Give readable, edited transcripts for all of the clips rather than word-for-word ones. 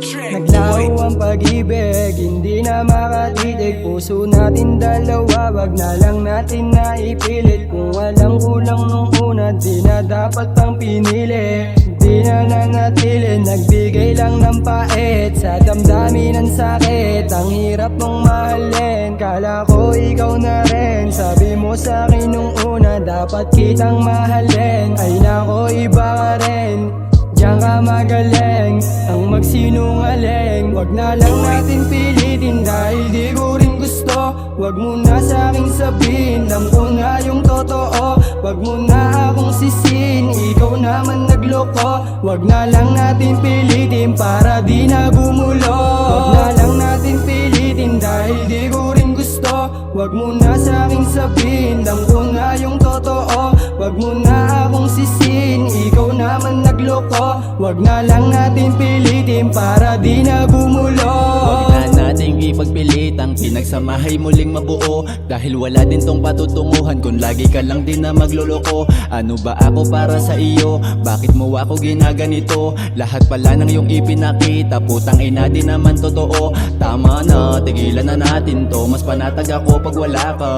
Naglaho ang pag-ibig, hindi na makatitig. Puso natin dalawa, wag na lang natin naipilit. Kung walang kulang nung una, di na dapat pang pinili. Di na nanatili, nagbigay lang ng pait. Sa damdamin ng sakit, ang hirap mong mahalin. Kala ko ikaw na rin, sabi mo sa akin nung una, dapat kitang mahalin. Ay nako, iba ka rin, diyan ka magaling ang magsinungaling. Wag na lang natin pilitin dahil di ko rin gusto. Wag mo na sa aking sabihin, alam ko na yung totoo. Wag mo na akong sisihin, ikaw naman nagloko. Wag na lang natin pilitin para di na gumulo. Wag na lang natin pilitin dahil di ko rin gusto. Wag mo na sa aking sabihin, alam ko na yung totoo. Wag mo na akong sisihin, ikaw naman nagloko. Wag na lang natin pilitin para di na gumulo. Wag na nating ipagpilit ang pinagsamahay muling mabuo. Dahil wala din tong patutunguhan kung lagi ka lang din na magloloko. Ano ba ako para sa iyo? Bakit mo ako ginaganito? Lahat pala ng iyong ipinakita, putang ina di naman totoo. Tama na, tigilan na natin to. Mas panatag ako pag wala ka,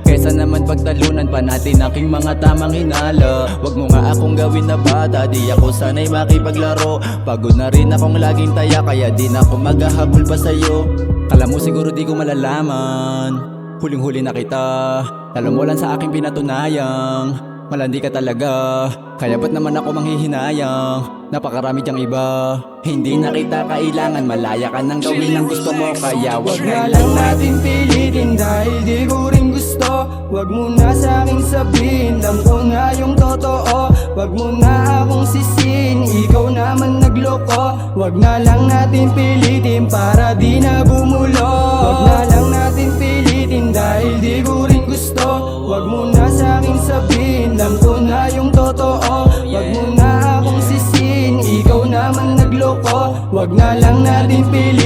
kesa naman pagtalunan pa natin aking mga tamang hinala. Wag mo nga akong gawin na bata, di ako sanay makipaglaro. Pagod na rin akong laging taya, kaya di na ako maghahabol pa sa'yo. Kala mo siguro di ko malalaman, huling-huli na kita. Talo mo lang sa aking pinatunayang malandi ka talaga, kaya ba't naman ako manghihinayang? Napakarami diyang iba, hindi na kita kailangan. Malaya ka nang gawin ang gusto mo, kaya wag na lang natin pilitin dahil di ko rin gusto. Wag mo na sa aking sabihin, alam ko na yung totoo. Wag mo na akong sisihin, ikaw naman nagloko. Wag na lang natin pilitin para di na gumulo. Wag na lang natin pilitin dahil di ko rin gusto. Wag mo na sa aking sabihin, alam ko na yung totoo. Wag mo na akong sisihin, ikaw naman nagloko. Wag na lang natin pilitin